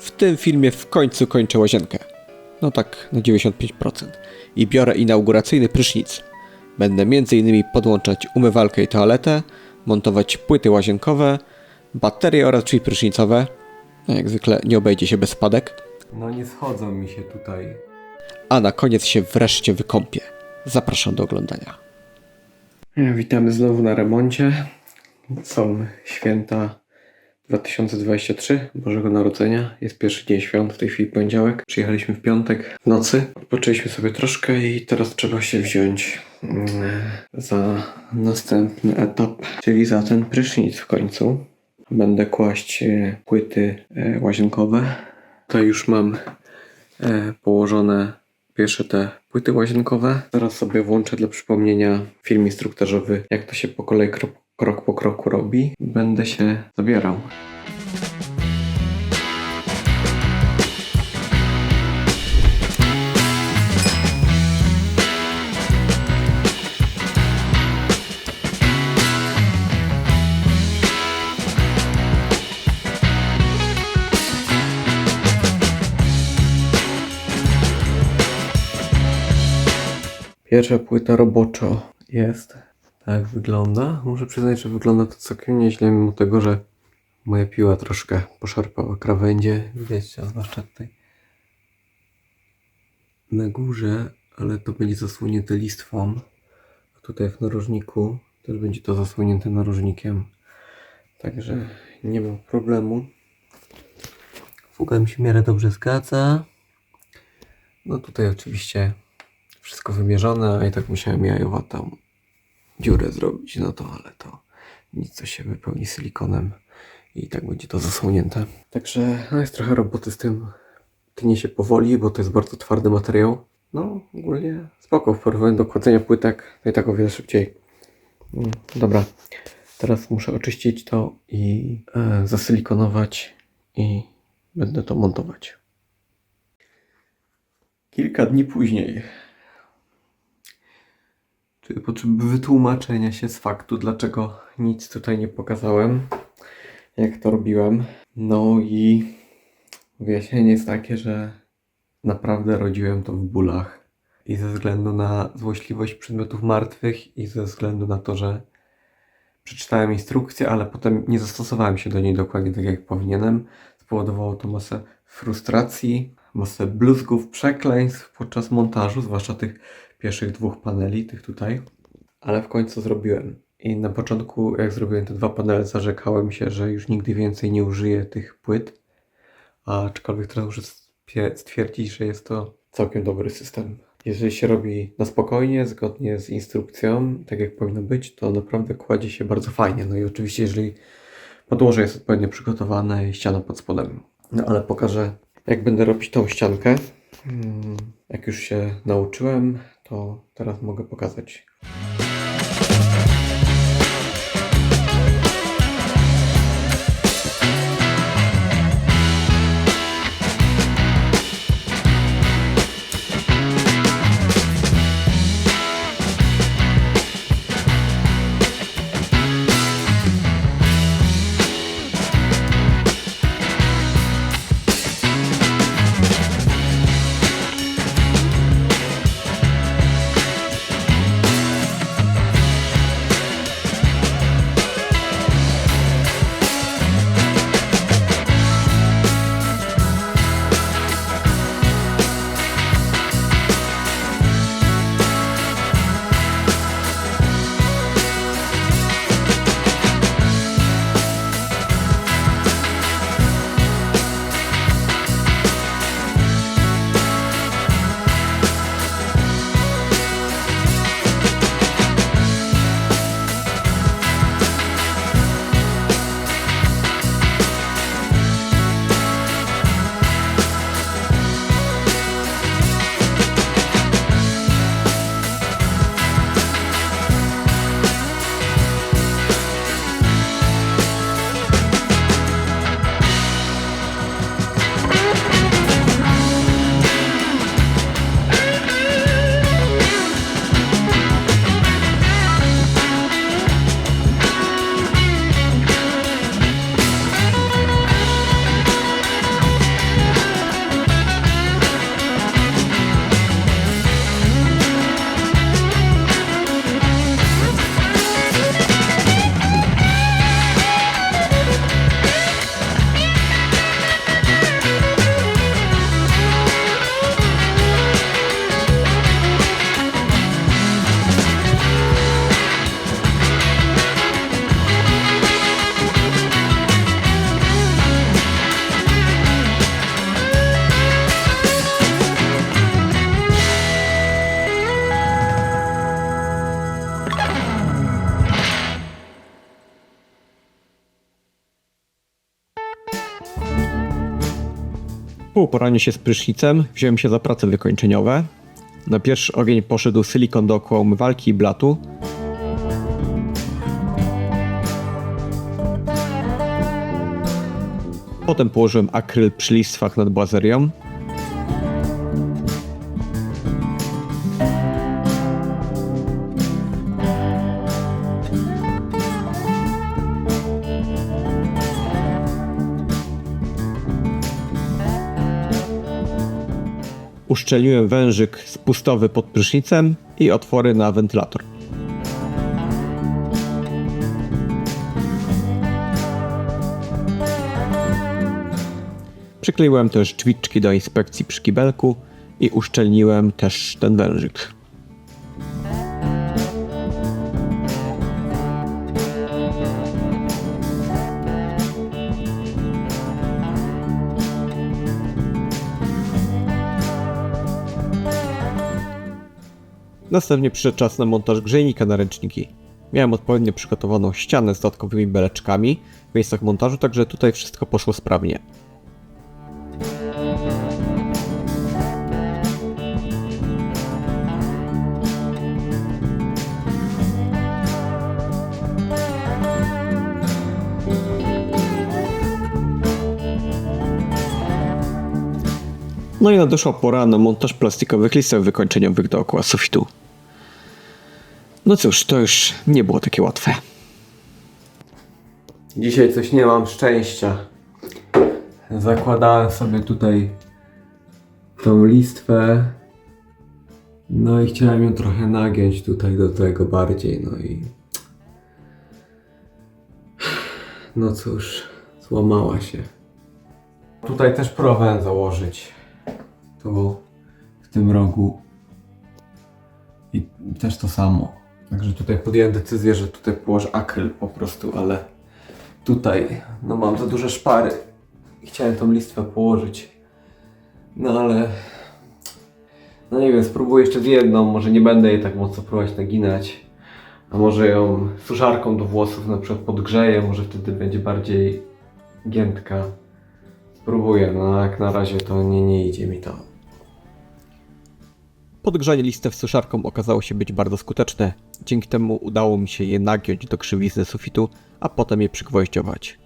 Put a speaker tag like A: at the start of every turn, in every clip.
A: W tym filmie w końcu kończę łazienkę. No tak na 95%. I biorę inauguracyjny prysznic. Będę m.in. podłączać umywalkę i toaletę, montować płyty łazienkowe, baterie oraz drzwi prysznicowe. Jak zwykle nie obejdzie się bez spadek.
B: No nie schodzą mi się tutaj.
A: A na koniec się wreszcie wykąpię. Zapraszam do oglądania. Witamy znowu na remoncie. Są święta 2023, Bożego Narodzenia. Jest pierwszy dzień świąt, w tej chwili poniedziałek. Przyjechaliśmy w piątek w nocy. Odpoczęliśmy sobie troszkę i teraz trzeba się wziąć za następny etap, czyli za ten prysznic w końcu. Będę kłaść płyty łazienkowe. Tutaj już mam położone pierwsze te płyty łazienkowe. Teraz sobie włączę dla przypomnienia film instruktażowy, jak to się po kolei krok po kroku robi. Będę się zabierał. Pierwsza płyta roboczo jest. Tak wygląda. Muszę przyznać, że wygląda to całkiem nieźle, mimo tego, że moja piła troszkę poszarpała krawędzie. Widać to zwłaszcza tutaj na górze, ale to będzie zasłonięte listwą. A tutaj w narożniku też będzie to zasłonięte narożnikiem. Także nie ma problemu. Fuga mi się w miarę dobrze zgadza. No tutaj oczywiście wszystko wymierzone, a i tak musiałem jajowatą dziurę zrobić, no to ale to nic, co się wypełni silikonem i tak będzie to zasłonięte. Także no jest trochę roboty z tym, tnie się powoli, bo to jest bardzo twardy materiał. No ogólnie spoko, w porównaniu do kładzenia płytek to i tak o wiele szybciej. Dobra, teraz muszę oczyścić to i zasilikonować i będę to montować. Kilka dni później. Czuję potrzebę wytłumaczenia się z faktu, dlaczego nic tutaj nie pokazałem, jak to robiłem. No i wyjaśnienie jest takie, że naprawdę rodziłem to w bólach. I ze względu na złośliwość przedmiotów martwych i ze względu na to, że przeczytałem instrukcję, ale potem nie zastosowałem się do niej dokładnie tak, jak powinienem. Spowodowało to masę frustracji, masę bluzgów, przekleństw podczas montażu, zwłaszcza tych pierwszych dwóch paneli, tych tutaj. Ale w końcu zrobiłem. I na początku, jak zrobiłem te dwa panele, zarzekałem się, że już nigdy więcej nie użyję tych płyt. Aczkolwiek teraz muszę stwierdzić, że jest to całkiem dobry system. Jeżeli się robi na spokojnie, zgodnie z instrukcją, tak jak powinno być, to naprawdę kładzie się bardzo fajnie. No i oczywiście, jeżeli podłoże jest odpowiednio przygotowane i ściana pod spodem. No ale pokażę, jak będę robić tą ściankę. Jak już się nauczyłem, to teraz mogę pokazać. Po uporaniu się z prysznicem wziąłem się za prace wykończeniowe. Na pierwszy ogień poszedł silikon dookoła umywalki i blatu. Potem położyłem akryl przy listwach nad błazerią. Uszczelniłem wężyk spustowy pod prysznicem i otwory na wentylator. Przykleiłem też drzwiczki do inspekcji przy kibelku i uszczelniłem też ten wężyk. Następnie przyszedł czas na montaż grzejnika na ręczniki. Miałem odpowiednio przygotowaną ścianę z dodatkowymi beleczkami w miejscach montażu, także tutaj wszystko poszło sprawnie. No i nadeszła pora na montaż plastikowych listew wykończeniowych dookoła sufitu. No cóż, to już nie było takie łatwe. Dzisiaj coś nie mam szczęścia. Zakładałem sobie tutaj tą listwę. No i chciałem ją trochę nagiąć tutaj do tego bardziej, no i... No cóż, złamała się. Tutaj też próbowałem założyć. Tu, w tym rogu. I też to samo. Także tutaj podjąłem decyzję, że tutaj położę akryl po prostu, ale tutaj no mam za duże szpary i chciałem tą listwę położyć. No ale no nie wiem, spróbuję jeszcze z jedną, może nie będę jej tak mocno próbować naginać. A może ją suszarką do włosów na przykład podgrzeję, może wtedy będzie bardziej giętka. Spróbuję, no jak na razie to nie idzie mi to. Podgrzanie listew suszarką okazało się być bardzo skuteczne. Dzięki temu udało mi się je nagiąć do krzywizny sufitu, a potem je przygwoździować.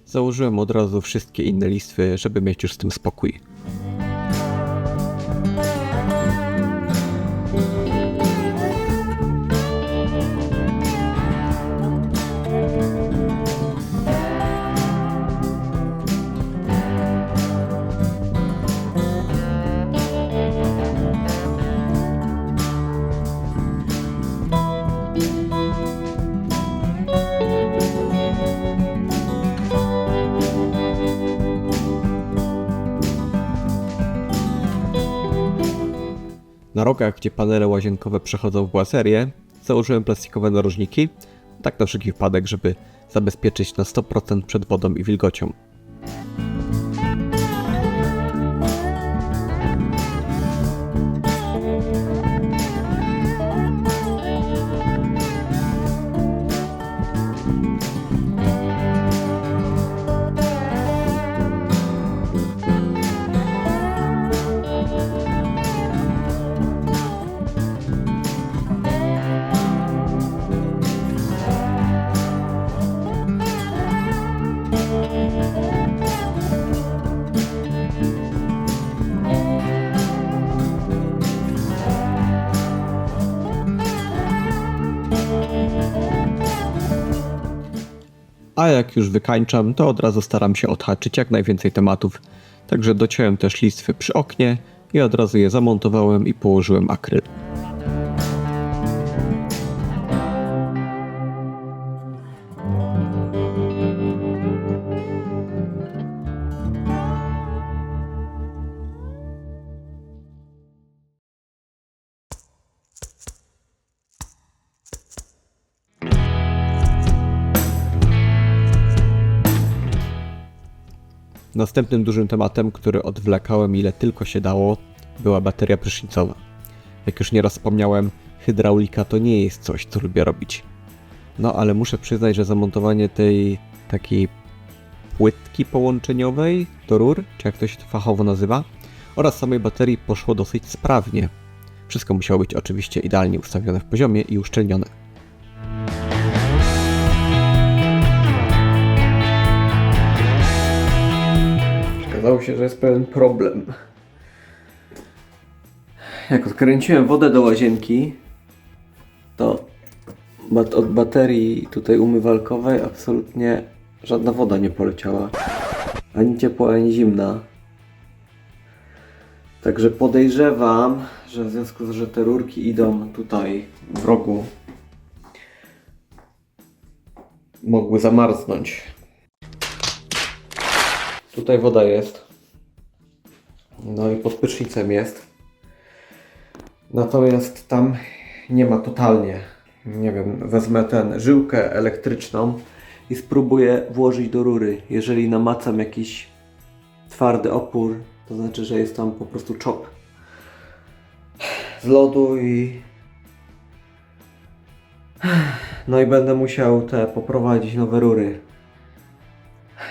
A: Założyłem od razu wszystkie inne listwy, żeby mieć już z tym spokój. Na rogach, gdzie panele łazienkowe przechodzą w błazerię, założyłem plastikowe narożniki, tak na wszelki wypadek, żeby zabezpieczyć na 100% przed wodą i wilgocią. A jak już wykańczam, to od razu staram się odhaczyć jak najwięcej tematów. Także dociąłem też listwy przy oknie i od razu je zamontowałem i położyłem akryl. Następnym dużym tematem, który odwlekałem ile tylko się dało, była bateria prysznicowa. Jak już nieraz wspomniałem, hydraulika to nie jest coś, co lubię robić. No ale muszę przyznać, że zamontowanie tej takiej płytki połączeniowej do rur, czy jak to się fachowo nazywa, oraz samej baterii poszło dosyć sprawnie. Wszystko musiało być oczywiście idealnie ustawione w poziomie i uszczelnione. Okazało się, że jest pewien problem. Jak odkręciłem wodę do łazienki, to od baterii tutaj umywalkowej absolutnie żadna woda nie poleciała. Ani ciepła, ani zimna. Także podejrzewam, że w związku z tym, że te rurki idą tutaj w rogu, mogły zamarznąć. Tutaj woda jest. No i pod prysznicem jest. Natomiast tam nie ma totalnie. Nie wiem, wezmę żyłkę elektryczną i spróbuję włożyć do rury. Jeżeli namacam jakiś twardy opór, to znaczy, że jest tam po prostu czop z lodu no i będę musiał poprowadzić nowe rury.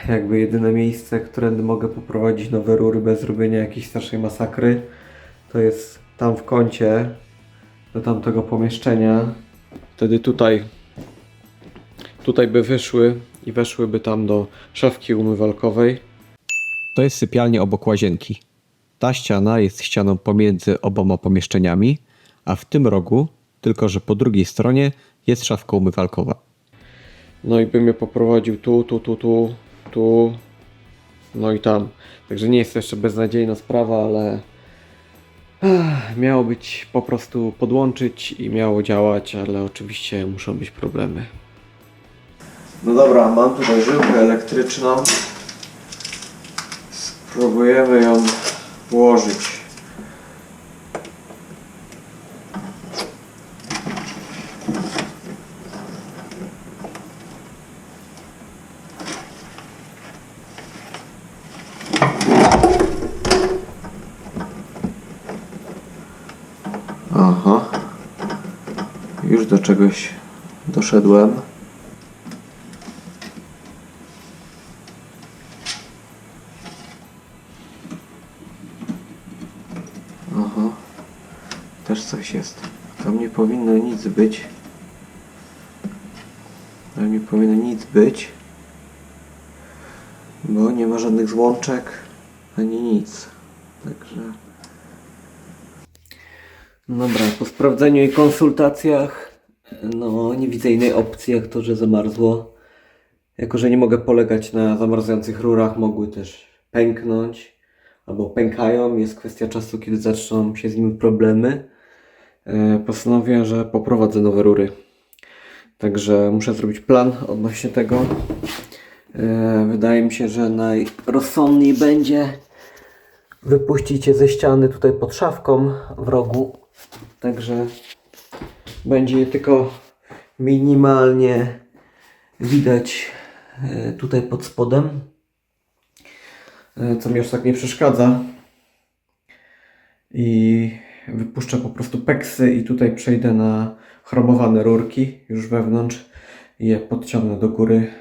A: Jakby jedyne miejsce, którędy mogę poprowadzić nowe rury bez robienia jakiejś strasznej masakry, to jest tam w kącie do tamtego pomieszczenia. Wtedy tutaj by wyszły i weszłyby tam do szafki umywalkowej. To jest sypialnia obok łazienki. Ta ściana jest ścianą pomiędzy oboma pomieszczeniami, a w tym rogu, tylko że po drugiej stronie, jest szafka umywalkowa. No i bym je poprowadził tu, no i tam. Także nie jest to jeszcze beznadziejna sprawa, ale miało być po prostu podłączyć i miało działać, ale oczywiście muszą być problemy. No dobra, mam tutaj żyłkę elektryczną. Spróbujemy ją włożyć. Aha, już do czegoś doszedłem. Aha, też coś jest. Tam nie powinno nic być. Tam nie powinno nic być, bo nie ma żadnych złączek ani nic. Także... Dobra, po sprawdzeniu i konsultacjach, no nie widzę innej opcji jak to, że zamarzło. Jako że nie mogę polegać na zamarzających rurach, mogły też pęknąć albo pękają. Jest kwestia czasu, kiedy zaczną się z nimi problemy. Postanowiłem, że poprowadzę nowe rury. Także muszę zrobić plan odnośnie tego. Wydaje mi się, że najrozsądniej będzie wypuścić je ze ściany tutaj pod szafką w rogu. Także będzie je tylko minimalnie widać tutaj pod spodem, co mi aż tak nie przeszkadza. I wypuszczę po prostu peksy i tutaj przejdę na chromowane rurki już wewnątrz i je podciągnę do góry.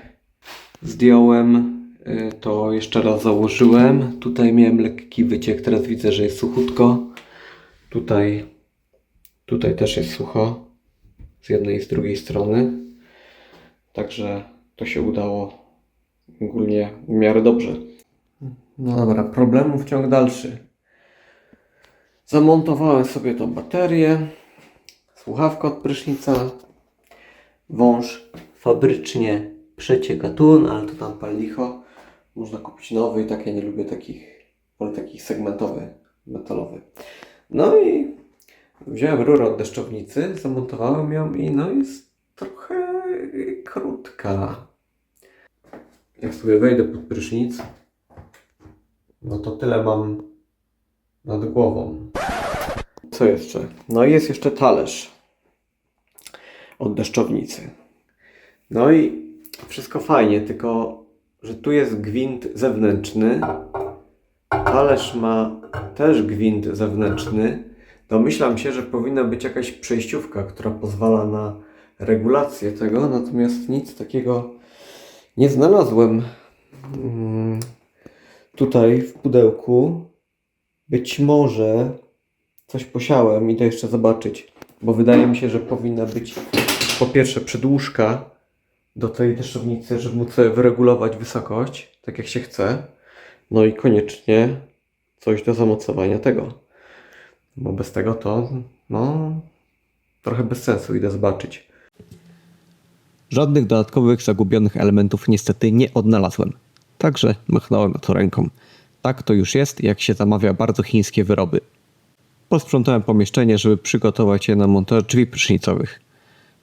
A: Zdjąłem to, jeszcze raz założyłem. Tutaj miałem lekki wyciek, teraz widzę, że jest suchutko. Tutaj też jest sucho z jednej i z drugiej strony. Także to się udało ogólnie w miarę dobrze. No dobra, problemów ciąg dalszy. Zamontowałem sobie tą baterię, słuchawkę od prysznica, wąż fabrycznie przecieka tu, ale to tam pal licho. Można kupić nowy i tak, ja nie lubię takich, wolę takich segmentowy, metalowy. No i wziąłem rurę od deszczownicy, zamontowałem ją i no jest trochę krótka. Jak sobie wejdę pod prysznic, no to tyle mam nad głową. Co jeszcze? No i jest jeszcze talerz od deszczownicy. No i wszystko fajnie, tylko że tu jest gwint zewnętrzny. Talerz ma też gwint zewnętrzny. Domyślam się, że powinna być jakaś przejściówka, która pozwala na regulację tego, natomiast nic takiego nie znalazłem. Tutaj w pudełku być może coś posiałem, idę jeszcze zobaczyć, bo wydaje mi się, że powinna być po pierwsze przedłużka do tej deszczownicy, żeby móc sobie wyregulować wysokość, tak jak się chce. No i koniecznie coś do zamocowania tego, bo bez tego to, no, trochę bez sensu, idę zobaczyć.
C: Żadnych dodatkowych zagubionych elementów niestety nie odnalazłem. Także machnąłem na to ręką. Tak to już jest, jak się zamawia bardzo chińskie wyroby. Posprzątałem pomieszczenie, żeby przygotować je na montaż drzwi prysznicowych.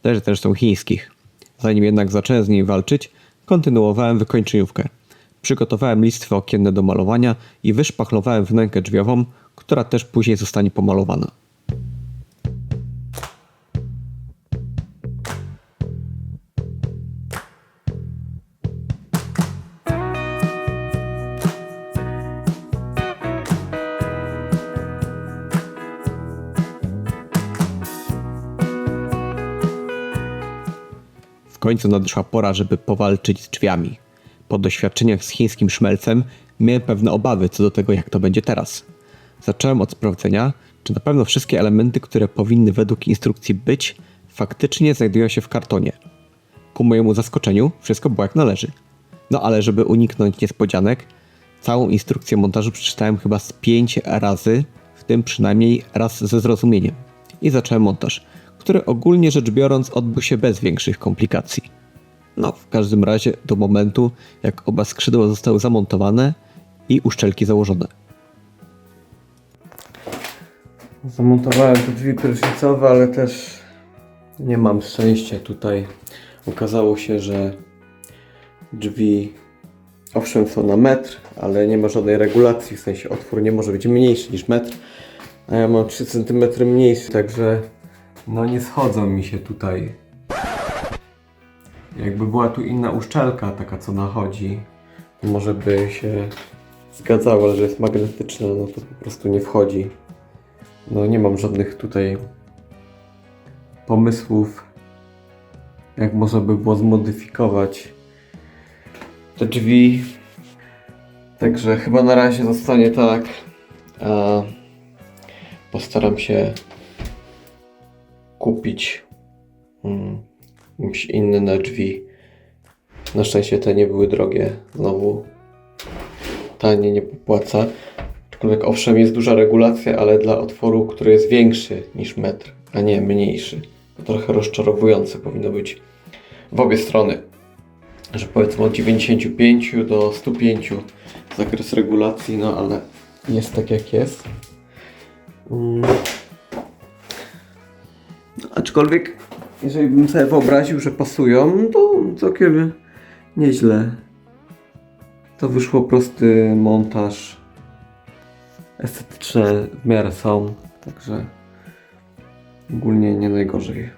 C: Też zresztą chińskich. Zanim jednak zacząłem z nimi walczyć, kontynuowałem wykończeniówkę. Przygotowałem listwy okienne do malowania i wyszpachlowałem wnękę drzwiową, która też później zostanie pomalowana. W końcu nadeszła pora, żeby powalczyć z drzwiami. Po doświadczeniach z chińskim szmelcem miałem pewne obawy co do tego, jak to będzie teraz. Zacząłem od sprawdzenia, czy na pewno wszystkie elementy, które powinny według instrukcji być, faktycznie znajdują się w kartonie. Ku mojemu zaskoczeniu wszystko było jak należy. No ale żeby uniknąć niespodzianek, całą instrukcję montażu przeczytałem chyba z 5 razy, w tym przynajmniej raz ze zrozumieniem. I zacząłem montaż, który ogólnie rzecz biorąc odbył się bez większych komplikacji. No, w każdym razie do momentu, jak oba skrzydła zostały zamontowane i uszczelki założone.
A: Zamontowałem te drzwi prysznicowe, ale też nie mam szczęścia tutaj. Okazało się, że drzwi owszem są na metr, ale nie ma żadnej regulacji, w sensie otwór nie może być mniejszy niż metr, a ja mam 3 cm mniejszy, także
B: No nie schodzą mi się tutaj. Jakby była tu inna uszczelka, taka co nachodzi.
A: może by się zgadzało, ale że jest magnetyczna, no to po prostu nie wchodzi. No nie mam żadnych tutaj pomysłów, jak można by było zmodyfikować te drzwi. Także chyba na razie zostanie tak. A postaram się kupić jakieś inne drzwi. Na szczęście te nie były drogie. Znowu tanie nie popłaca. Aczkolwiek owszem jest duża regulacja, ale dla otworu, który jest większy niż metr, a nie mniejszy. To trochę rozczarowujące powinno być w obie strony. Że powiedzmy od 95 do 105 zakres regulacji, no ale jest tak jak jest. Aczkolwiek, jeżeli bym sobie wyobraził, że pasują, to całkiem nieźle. To wyszło prosty montaż. Estetyczne w miarę są, także ogólnie nie najgorzej.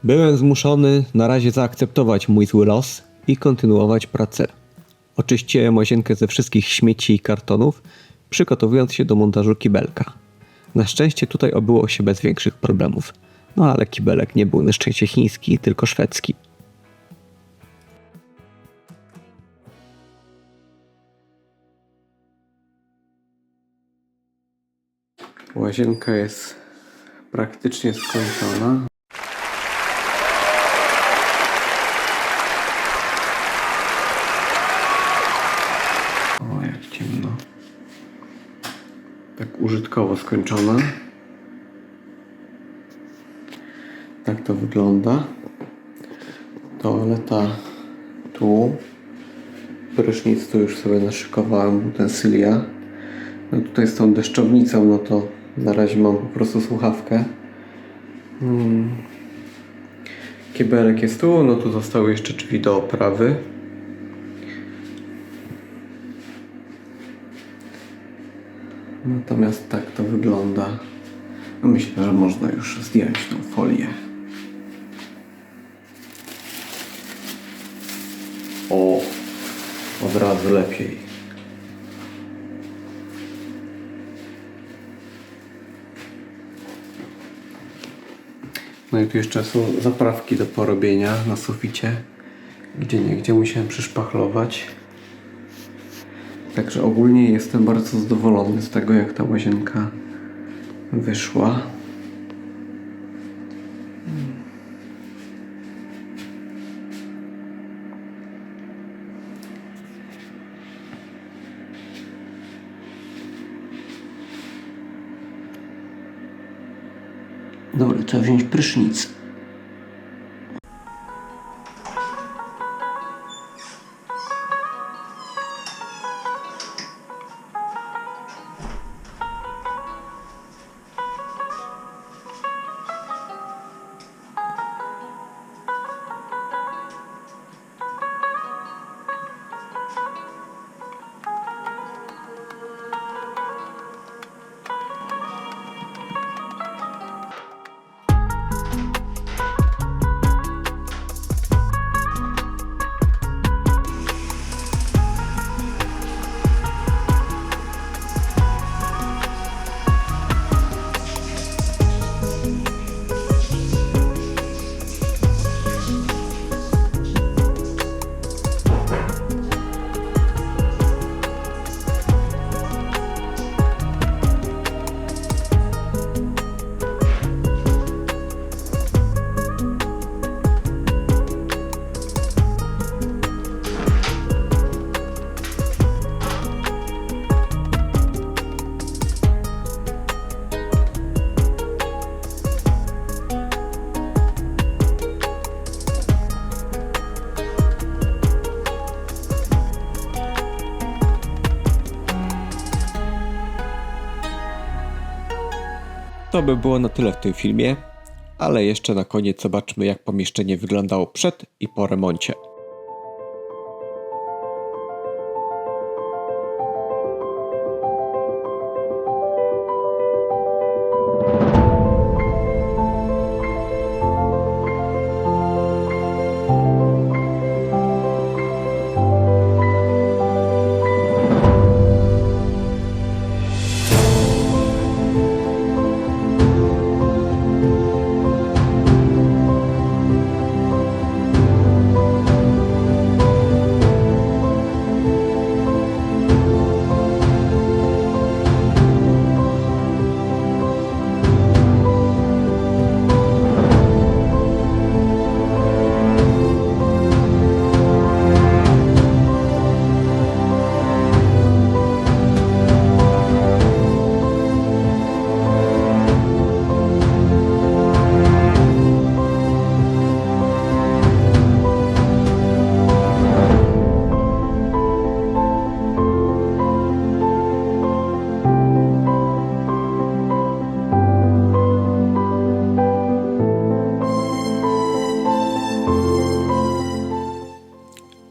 C: Byłem zmuszony na razie zaakceptować mój zły los i kontynuować pracę. Oczyściłem łazienkę ze wszystkich śmieci i kartonów, przygotowując się do montażu kibelka. Na szczęście tutaj obyło się bez większych problemów. No ale kibelek nie był na szczęście chiński, tylko szwedzki.
A: Łazienka jest praktycznie skończona. O, jak ciemno. Tak użytkowo skończona. Tak to wygląda. Toaleta tu. Prysznic tu już sobie naszykowałem, utensylia. No tutaj z tą deszczownicą, no to na razie mam po prostu słuchawkę. Kibelek jest tu, no tu zostały jeszcze drzwi do oprawy. Natomiast tak to wygląda. No myślę, że można już zdjąć tą folię. O, od razu lepiej. No i tu jeszcze są zaprawki do porobienia na suficie.
B: Gdzieniegdzie musiałem przyszpachlować.
A: Także ogólnie jestem bardzo zadowolony z tego, jak ta łazienka wyszła. Dobra, trzeba wziąć prysznic.
C: To by było na tyle w tym filmie, ale jeszcze na koniec zobaczmy, jak pomieszczenie wyglądało przed i po remoncie.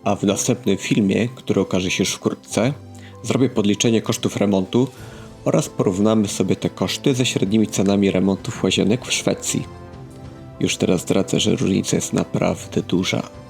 C: A w następnym filmie, który okaże się już wkrótce, zrobię podliczenie kosztów remontu oraz porównamy sobie te koszty ze średnimi cenami remontów łazienek w Szwecji. Już teraz zdradzę, że różnica jest naprawdę duża.